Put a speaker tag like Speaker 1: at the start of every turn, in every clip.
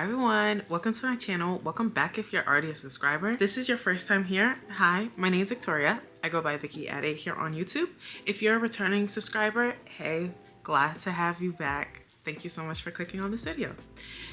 Speaker 1: Hi everyone, welcome to my channel. Welcome back if you're already a subscriber. This is your first time here. Hi, my name is Victoria. I go by Vicki Ade here on YouTube. If you're a returning subscriber, hey, glad to have you back. Thank you so much for clicking on this video.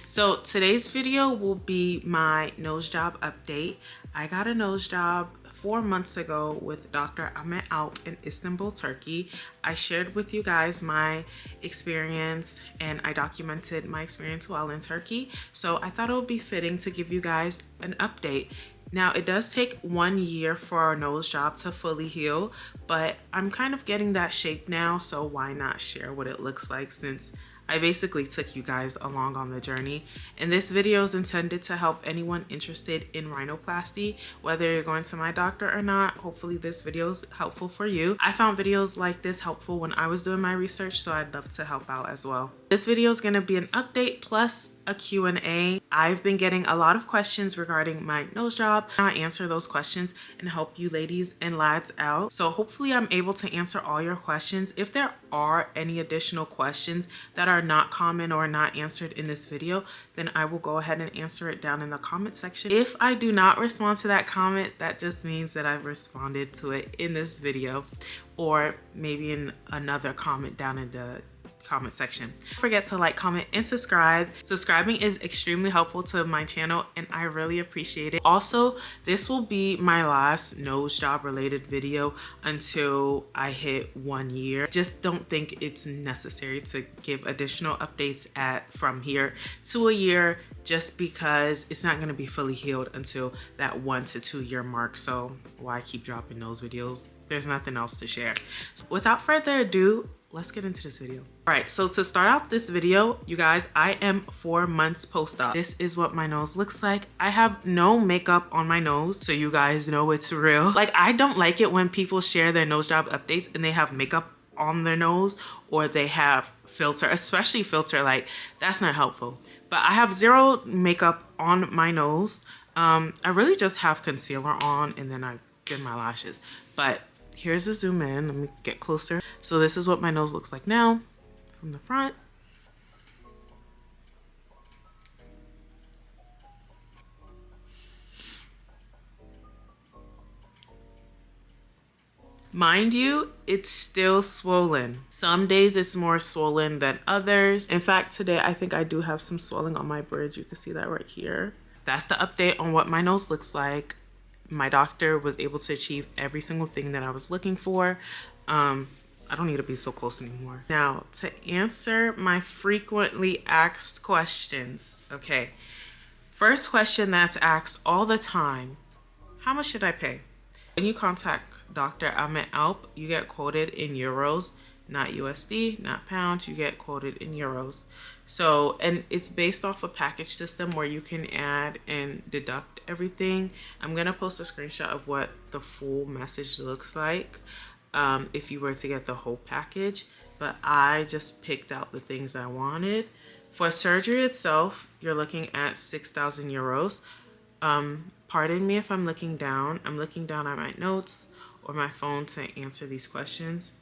Speaker 1: So today's video will be my nose job update. I got a nose job 4 months ago with Dr. Ahmet Alp in Istanbul, Turkey. I shared with you guys my experience and I documented my experience while in Turkey. So I thought it would be fitting to give you guys an update. Now, it does take 1 year for our nose job to fully heal, but I'm kind of getting that shape now, so why not share what it looks like since I basically took you guys along on the journey. And this video is intended to help anyone interested in rhinoplasty, whether you're going to my doctor or not. Hopefully this video is helpful for you. I found videos like this helpful when I was doing my research, so I'd love to help out as well. This video is going to be an update plus a Q&A. I've been getting a lot of questions regarding my nose job. I answer those questions and help you ladies and lads out. So hopefully I'm able to answer all your questions. If there are any additional questions that are not common or not answered in this video, then I will go ahead and answer it down in the comment section. If I do not respond to that comment, that just means that I've responded to it in this video or maybe in another comment down in the comment section. Don't forget to like, comment, and subscribe. Subscribing is extremely helpful to my channel and I really appreciate it. Also, this will be my last nose job related video until I hit 1 year. Just don't think it's necessary to give additional updates from here to a year, just because it's not going to be fully healed until that 1 to 2 year mark. So why keep dropping those videos? There's nothing else to share. So without further ado, let's get into this video. All right, so to start off this video, you guys, I am 4 months post-op. This is what my nose looks like. I have no makeup on my nose, so you guys know it's real. Like, I don't like it when people share their nose job updates and they have makeup on their nose or they have filter, especially filter. Like, that's not helpful. But I have zero makeup on my nose. I really just have concealer on and then I get my lashes. But here's a zoom in. Let me get closer. So this is what my nose looks like now from the front. Mind you, it's still swollen. Some days it's more swollen than others. In fact, today I think I do have some swelling on my bridge. You can see that right here. That's the update on what my nose looks like. My doctor was able to achieve every single thing that I was looking for. I don't need to be so close anymore. Now, to answer my frequently asked questions. Okay, first question that's asked all the time: how much should I pay? When you contact Dr. Ahmet Alp, you get quoted in euros, not USD, not pounds. You get quoted in euros. So, and it's based off a package system where you can add and deduct everything. I'm gonna post a screenshot of what the full message looks like if you were to get the whole package, but I just picked out the things I wanted. For surgery itself, you're looking at 6,000 euros. Pardon me if I'm looking down. I'm looking down at my notes or my phone to answer these questions.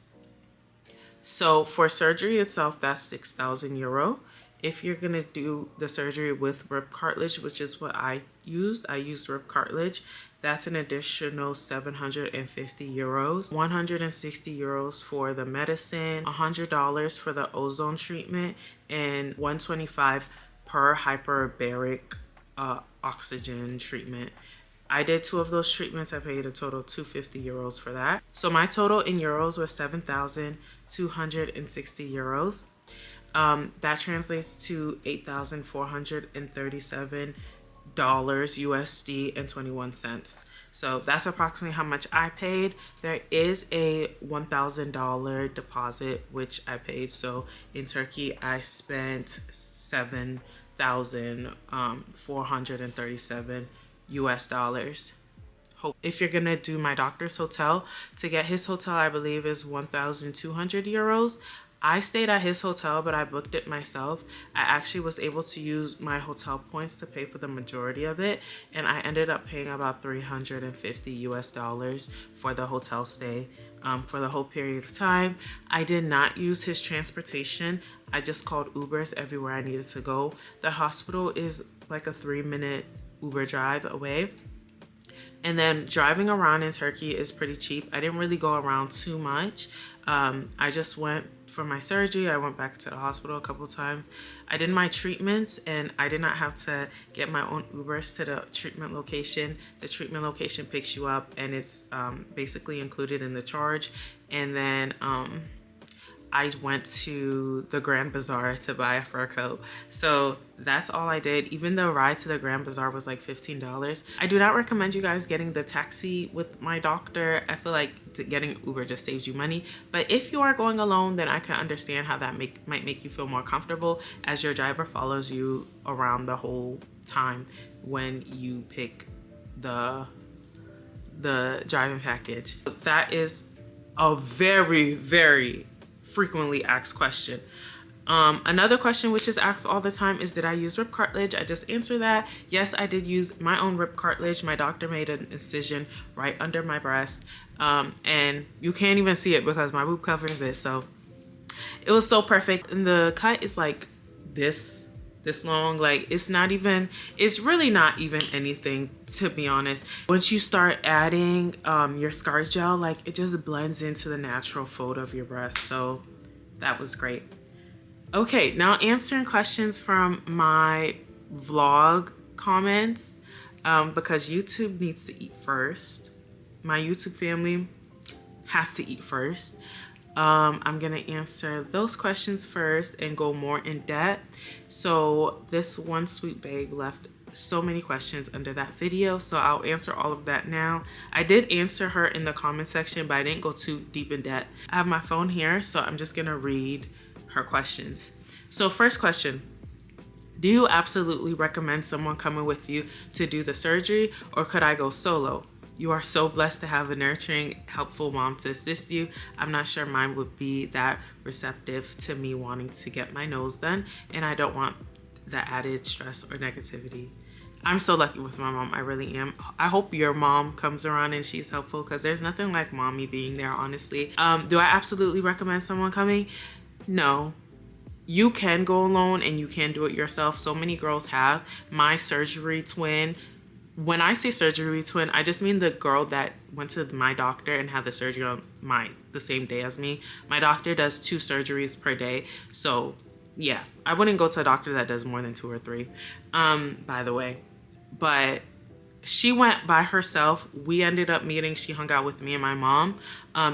Speaker 1: So for surgery itself, that's 6,000 euro. If you're gonna do the surgery with rib cartilage, which is what I used rib cartilage, that's an additional 750 euros, 160 euros for the medicine, $100 for the ozone treatment, and 125 per hyperbaric oxygen treatment. I did 2 of those treatments. I paid a total of 250 euros for that. So my total in euros was 7,260 euros. That translates to $8,437 USD and 21 cents. So that's approximately how much I paid. There is a $1,000 deposit which I paid. So in Turkey I spent 7,437 US dollars. If you're gonna do my doctor's hotel, to get his hotel I believe is 1,200 euros. I stayed at his hotel, but I booked it myself. I actually was able to use my hotel points to pay for the majority of it, and I ended up paying about 350 US dollars for the hotel stay for the whole period of time. I did not use his transportation. I just called Ubers everywhere I needed to go. The hospital is like a 3-minute Uber drive away. And then driving around in Turkey is pretty cheap. I didn't really go around too much. I just went for my surgery. I went back to the hospital a couple times. I did my treatments and I did not have to get my own Ubers to the treatment location. The treatment location picks you up and it's basically included in the charge. And then I went to the Grand Bazaar to buy a fur coat. So that's all I did. Even the ride to the Grand Bazaar was like $15. I do not recommend you guys getting the taxi with my doctor. I feel like getting Uber just saves you money. But if you are going alone, then I can understand how that might make you feel more comfortable, as your driver follows you around the whole time when you pick the driving package. That is a very, very frequently asked question. Another question which is asked all the time is, did I use rib cartilage? I just answered that. Yes, I did use my own rib cartilage. My doctor made an incision right under my breast, and you can't even see it because my boob covers it. So it was so perfect. And the cut is like this long. Like it's really not even anything, to be honest. Once you start adding your scar gel, like it just blends into the natural fold of your breast. So that was great. Okay, now answering questions from my vlog comments, because YouTube needs to eat first. My YouTube family has to eat first. I'm gonna answer those questions first and go more in depth. So this one sweet babe left so many questions under that video, so I'll answer all of that now. I did answer her in the comment section, but I didn't go too deep in depth. I have my phone here, so I'm just gonna read her questions. So first question: do you absolutely recommend someone coming with you to do the surgery, or could I go solo? You are so blessed to have a nurturing, helpful mom to assist you. I'm not sure mine would be that receptive to me wanting to get my nose done, and I don't want the added stress or negativity. I'm so lucky with my mom, I really am. I hope your mom comes around and she's helpful, because there's nothing like mommy being there, honestly. Do I absolutely recommend someone coming? No. You can go alone and you can do it yourself. So many girls have. My surgery twin, when I say surgery twin, I just mean the girl that went to my doctor and had the surgery on the same day as me. My doctor does 2 surgeries per day. So yeah, I wouldn't go to a doctor that does more than 2 or 3, by the way. But she went by herself. We ended up meeting. She hung out with me and my mom.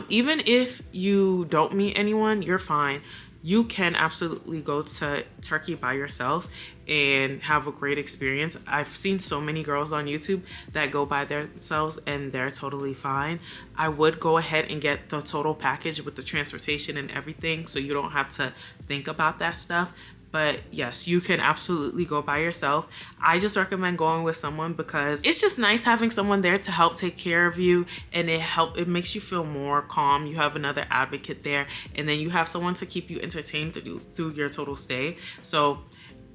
Speaker 1: Even if you don't meet anyone, you're fine. You can absolutely go to Turkey by yourself and have a great experience. I've seen so many girls on YouTube that go by themselves and they're totally fine. I would go ahead and get the total package with the transportation and everything, so you don't have to think about that stuff. But yes, you can absolutely go by yourself. I just recommend going with someone because it's just nice having someone there to help take care of you, and it makes you feel more calm. You have another advocate there, and then you have someone to keep you entertained through your total stay. So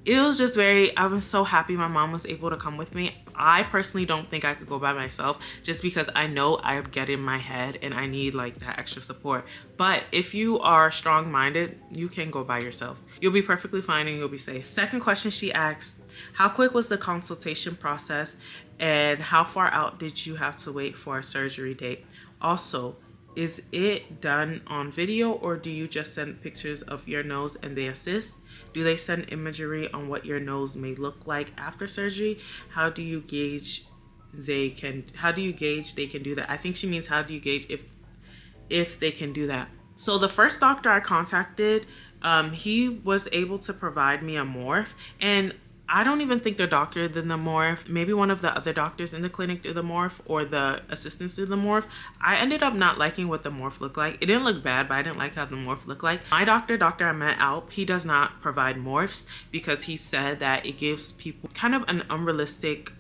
Speaker 1: it was just I was so happy my mom was able to come with me. I personally don't think I could go by myself, just because I know I get in my head and I need like that extra support. But if you are strong-minded, you can go by yourself. You'll be perfectly fine and you'll be safe. Second question she asked: how quick was the consultation process and how far out did you have to wait for a surgery date? Also, is it done on video, or do you just send pictures of your nose and they assist? Do they send imagery on what your nose may look like after surgery? How do you gauge they can do that? I think she means how do you gauge if they can do that. So the first doctor I contacted, he was able to provide me a morph, and I don't even think the doctor did the morph. Maybe one of the other doctors in the clinic did the morph, or the assistants did the morph. I ended up not liking what the morph looked like. It didn't look bad, but I didn't like how the morph looked like. My Dr. Ahmed Alp, he does not provide morphs because he said that it gives people kind of an unrealistic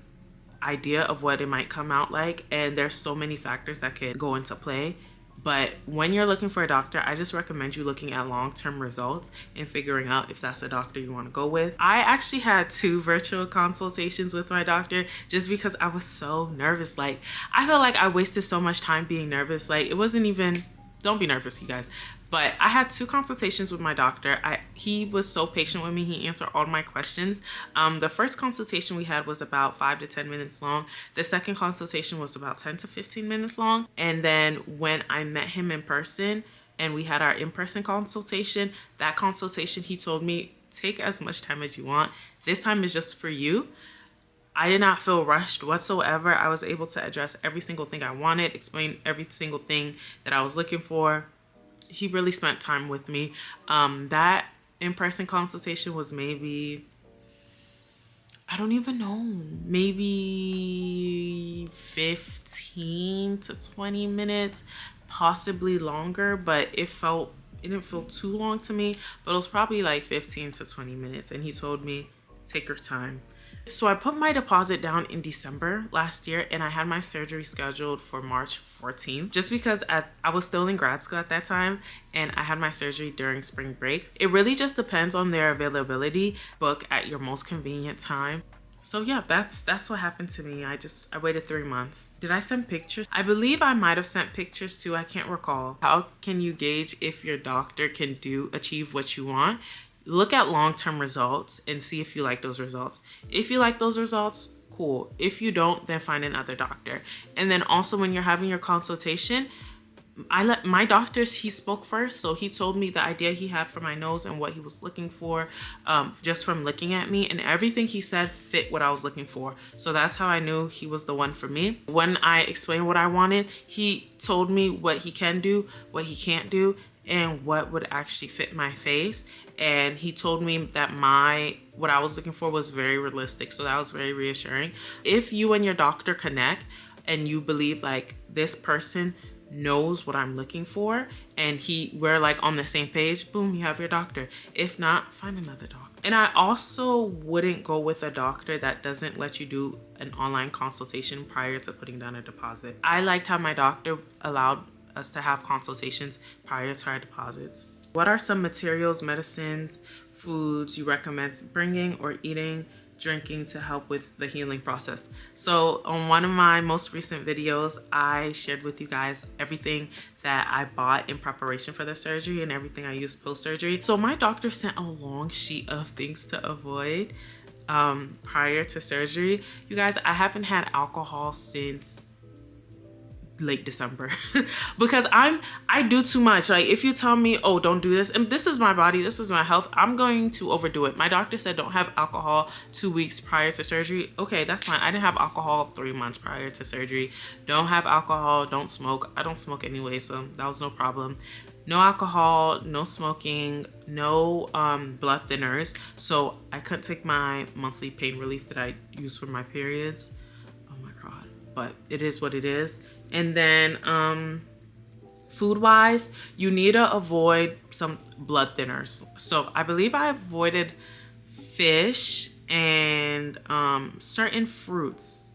Speaker 1: idea of what it might come out like, and there's so many factors that could go into play. But when you're looking for a doctor, I just recommend you looking at long-term results and figuring out if that's a doctor you want to go with. I actually had 2 virtual consultations with my doctor just because I was so nervous. Like, I felt like I wasted so much time being nervous. Like, it wasn't even, don't be nervous, you guys. But I had 2 consultations with my doctor. He was so patient with me. He answered all my questions. The first consultation we had was about 5 to 10 minutes long. The second consultation was about 10 to 15 minutes long. And then when I met him in person and we had our in-person consultation, that consultation, he told me, take as much time as you want. This time is just for you. I did not feel rushed whatsoever. I was able to address every single thing I wanted, explain every single thing that I was looking for. He really spent time with me. That in-person consultation was maybe, I don't even know, maybe 15 to 20 minutes, possibly longer, but it didn't feel too long to me, but it was probably like 15 to 20 minutes. And he told me, take your time. So I put my deposit down in December last year, and I had my surgery scheduled for March 14th, just because I was still in grad school at that time and I had my surgery during spring break. It really just depends on their availability. Book at your most convenient time. So yeah, that's what happened to me. I waited 3 months. Did I send pictures? I believe I might have sent pictures too. I can't recall. How can you gauge if your doctor can achieve what you want? Look at long-term results and see if you like those results. If you like those results, cool. If you don't, then find another doctor. And then also when you're having your consultation, my doctors, he spoke first. So he told me the idea he had for my nose and what he was looking for, just from looking at me, and everything he said fit what I was looking for. So that's how I knew he was the one for me. When I explained what I wanted, he told me what he can do, what he can't do, and what would actually fit my face. And he told me that what I was looking for was very realistic. So that was very reassuring. If you and your doctor connect and you believe like this person knows what I'm looking for and we're like on the same page, boom, you have your doctor. If not, find another doctor. And I also wouldn't go with a doctor that doesn't let you do an online consultation prior to putting down a deposit. I liked how my doctor allowed us to have consultations prior to our deposits. What are some materials, medicines, foods you recommend bringing or eating, drinking to help with the healing process? So on one of my most recent videos, I shared with you guys everything that I bought in preparation for the surgery and everything I used post-surgery. So my doctor sent a long sheet of things to avoid prior to surgery. You guys, I haven't had alcohol since late December because I do too much. Like if you tell me, oh, don't do this, and this is my body, this is my health, I'm going to overdo it. My doctor said don't have alcohol 2 weeks prior to surgery. Okay, that's fine. I didn't have alcohol 3 months prior to surgery. Don't have alcohol, don't smoke. I don't smoke anyway, so that was no problem. No alcohol, no smoking, no blood thinners. So I couldn't take my monthly pain relief that I use for my periods. Oh my God, but it is what it is. And then food wise, you need to avoid some blood thinners. So I believe I avoided fish and certain fruits.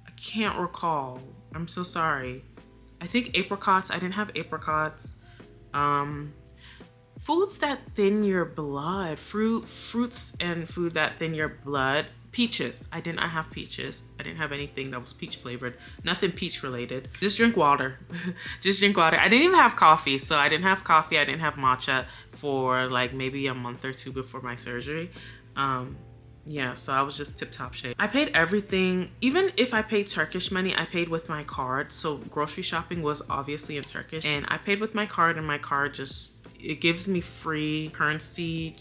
Speaker 1: I can't recall. I'm so sorry. I think apricots. I didn't have apricots. Foods that thin your blood. Fruits and food that thin your blood. Peaches. I did not have peaches. I didn't have anything that was peach flavored. Nothing peach related. Just drink water. Just drink water. I didn't even have coffee. So I didn't have coffee. I didn't have matcha for like maybe a month or 2 before my surgery. Yeah, so I was just tip-top shape. I paid everything. Even if I paid Turkish money, I paid with my card. So grocery shopping was obviously in Turkish. And I paid with my card, and my card it gives me free currency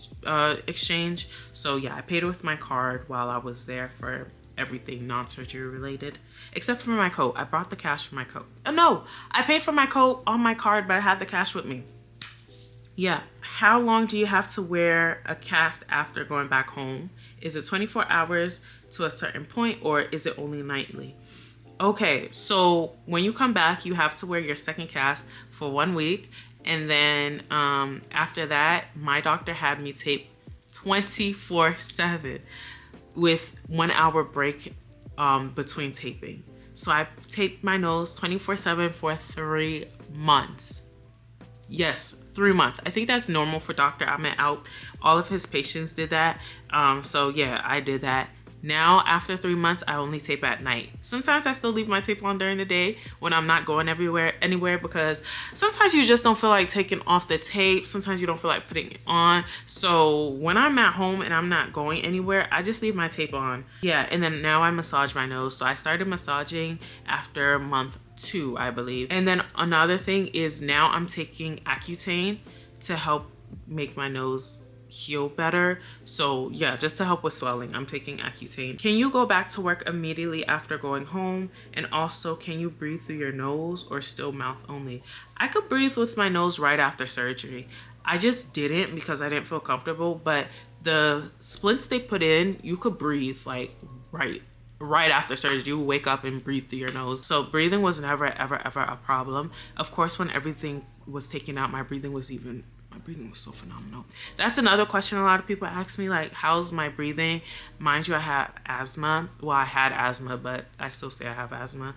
Speaker 1: exchange. So yeah, I paid with my card while I was there for everything non-surgery related, except for my coat. I brought the cash for my coat. Oh no, I paid for my coat on my card, but I had the cash with me. Yeah. How long do you have to wear a cast after going back home? Is it 24 hours to a certain point, or is it only nightly? Okay, so when you come back, you have to wear your second cast for 1 week. And then after that, my doctor had me tape 24/7 with 1 hour break between taping. So I taped my nose 24/7 for 3 months. Yes, 3 months. I think that's normal for Dr. Ahmed Out. All of his patients did that. So yeah, I did that. Now, after 3 months, I only tape at night. Sometimes I still leave my tape on during the day when I'm not going anywhere, because sometimes you just don't feel like taking off the tape. Sometimes you don't feel like putting it on. So when I'm at home and I'm not going anywhere, I just leave my tape on. Yeah, and then now I massage my nose. So I started massaging after month 2, I believe. And then another thing is now I'm taking Accutane to help make my nose heal better. So yeah, just to help with swelling, I'm taking Accutane. Can you go back to work immediately after going home? And also, can you breathe through your nose or still mouth only? I could breathe with my nose right after surgery. I just didn't because I didn't feel comfortable, but the splints they put in, you could breathe like right after surgery. You wake up and breathe through your nose. So breathing was never ever a problem. Of course, when everything was taken out, my breathing was so phenomenal. That's another question a lot of people ask me, like, how's my breathing? Mind you, I have asthma. Well, I had asthma, but I still say I have asthma.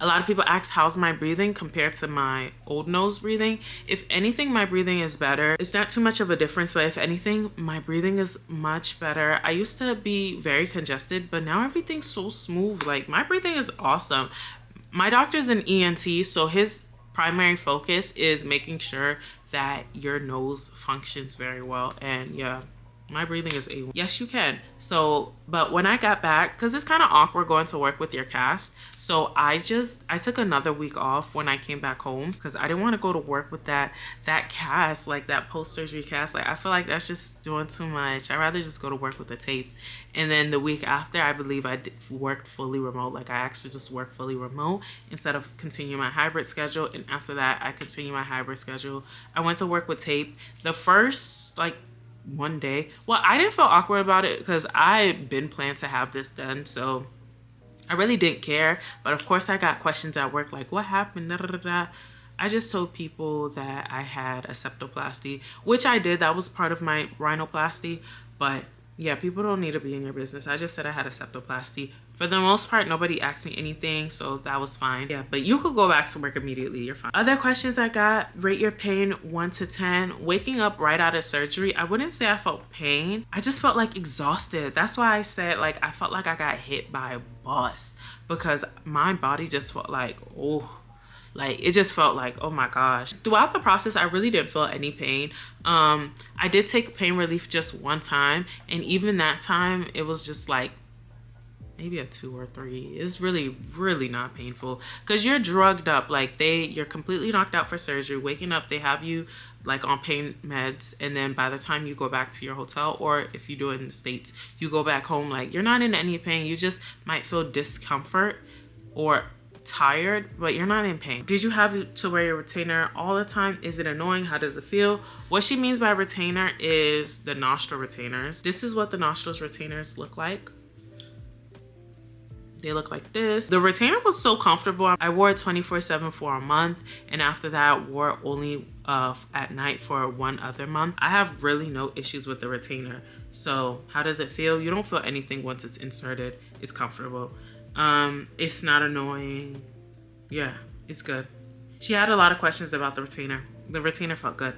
Speaker 1: A lot of people ask, how's my breathing compared to my old nose breathing? If anything, my breathing is better. It's not too much of a difference, but if anything, my breathing is much better. I used to be very congested, but now everything's so smooth. Like, my breathing is awesome. My doctor's an ENT, so his primary focus is making sure that your nose functions very well. And yeah, my breathing is A1. Yes, you can. So, but when I got back, because it's kind of awkward going to work with your cast, so I took another week off when I came back home because I didn't want to go to work with that cast, like that post-surgery cast. Like, I feel like that's just doing too much. I'd rather just go to work with the tape. And then the week after, I believe I worked fully remote. Like, I actually just worked fully remote instead of continuing my hybrid schedule. And after that, I continued my hybrid schedule. I went to work with tape. The first, like, one day, well, I didn't feel awkward about it because I've been planning to have this done, so I really didn't care. But of course, I got questions at work like, what happened? Da, da, da, da. I just told people that I had a septoplasty, which I did. That was part of my rhinoplasty. But yeah, people don't need to be in your business. I just said I had a septoplasty. For the most part, nobody asked me anything, so that was fine. Yeah, but you could go back to work immediately. You're fine. Other questions I got: rate your pain 1 to 10. Waking up right out of surgery, I wouldn't say I felt pain. I just felt like exhausted. That's why I said, like, I felt like I got hit by a bus because my body just felt like, oh. Like, it just felt like, oh my gosh. Throughout the process, I really didn't feel any pain. I did take pain relief just one time. And even that time, it was just like maybe a 2 or 3. It's really, really not painful because you're drugged up. Like, you're completely knocked out for surgery. Waking up, they have you like on pain meds. And then by the time you go back to your hotel, or if you do it in the States, you go back home, like, you're not in any pain. You just might feel discomfort or tired, but you're not in pain. Did you have to wear your retainer all the time? Is it annoying? How does it feel? What she means by retainer is the nostril retainers. This is what the nostrils retainers look like. They look like this. The retainer was so comfortable. I wore it 24/7 for a month, and after that wore it only at night for 1 other month. I have really no issues with the retainer. So how does it feel? You don't feel anything once it's inserted. It's comfortable. It's not annoying. Yeah, it's good. She had a lot of questions about the retainer. The retainer felt good.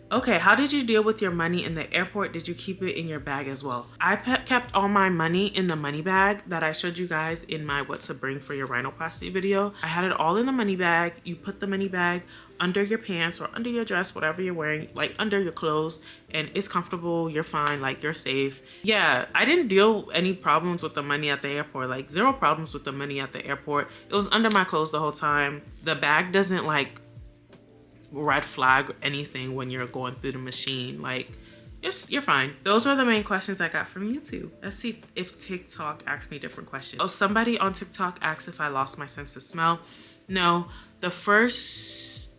Speaker 1: Okay, how did you deal with your money in the airport? Did you keep it in your bag as well? I kept all my money in the money bag that I showed you guys in my what to bring for your rhinoplasty video. I had it all in the money bag. You put the money bag under your pants or under your dress, whatever you're wearing, like under your clothes, and it's comfortable. You're fine, like, you're safe. Yeah, I didn't deal any problems with the money at the airport, like 0 problems with the money at the airport. It was under my clothes the whole time. The bag doesn't like red flag anything when you're going through the machine. Like, you're fine. Those are the main questions I got from YouTube. Let's see if TikTok asks me different questions. Oh, somebody on TikTok asked if I lost my sense of smell. No, the first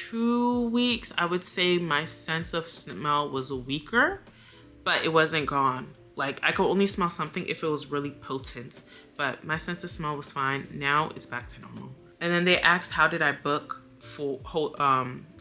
Speaker 1: 2 weeks, I would say my sense of smell was weaker, but it wasn't gone. Like, I could only smell something if it was really potent, but my sense of smell was fine. Now it's back to normal. And then they asked, how did I book for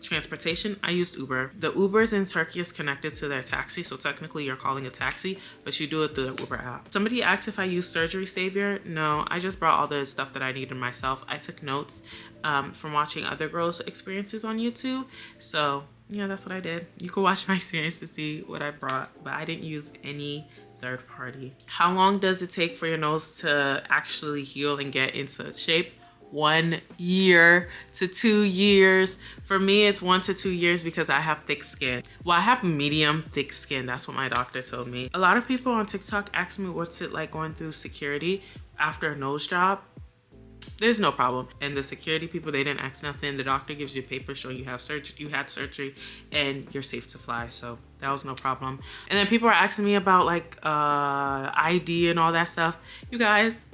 Speaker 1: transportation? I used Uber. The Ubers in Turkey is connected to their taxi, so technically you're calling a taxi, but you do it through the Uber app. Somebody asked if I use Surgery Savior. No, I just brought all the stuff that I needed myself. I took notes from watching other girls' experiences on YouTube, so yeah, that's what I did. You can watch my experience to see what I brought, but I didn't use any third party. How long does it take for your nose to actually heal and get into shape? 1 year to 2 years. For me, it's 1 to 2 years because I have thick skin. Well, I have medium thick skin. That's what my doctor told me. A lot of people on TikTok ask me what's it like going through security after a nose job. There's no problem. And the security people, they didn't ask nothing. The doctor gives you a paper showing you had surgery and you're safe to fly. So that was no problem. And then people are asking me about like ID and all that stuff. You guys,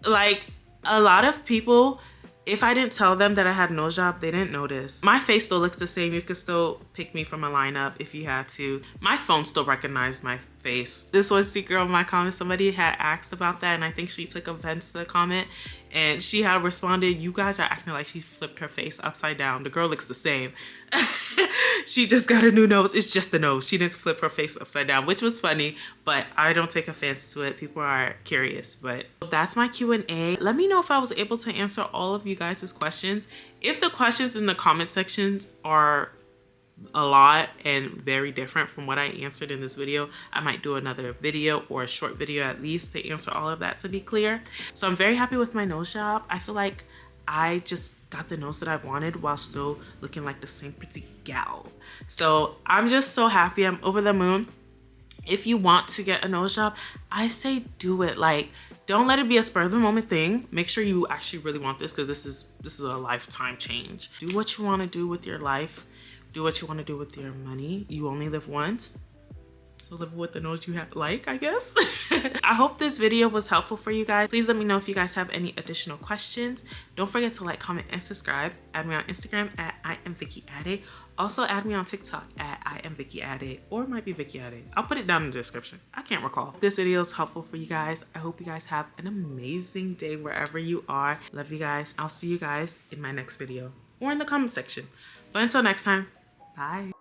Speaker 1: like, a lot of people, if I didn't tell them that I had a nose job, they didn't notice. My face still looks the same. You could still pick me from a lineup if you had to. My phone still recognized my face. This was the girl in my comment. Somebody had asked about that, and I think she took offense to the comment. And she had responded, "You guys are acting like she flipped her face upside down. The girl looks the same." She just got a new nose. It's just the nose. She didn't flip her face upside down, which was funny, but I don't take offense to it. People are curious, but that's my Q&A. Let me know if I was able to answer all of you guys' questions. If the questions in the comment sections are a lot and very different from what I answered in this video, I might do another video or a short video at least to answer all of that, to be clear. So I'm very happy with my nose job. I feel like I just got the nose that I wanted while still looking like the same pretty gal. So I'm just so happy. I'm over the moon. If you want to get a nose job, I say do it. Like, don't let it be a spur of the moment thing. Make sure you actually really want this, because this is a lifetime change. Do what you want to do with your life. Do what you want to do with your money. You only live once. So live with the nose you have, like, I guess. I hope this video was helpful for you guys. Please let me know if you guys have any additional questions. Don't forget to like, comment, and subscribe. Add me on Instagram at I am Vicki Ade. Also add me on TikTok at I am Vicki Ade, or it might be Vicki Ade. I'll put it down in the description. I can't recall. If this video is helpful for you guys, I hope you guys have an amazing day wherever you are. Love you guys. I'll see you guys in my next video or in the comment section. But until next time, bye.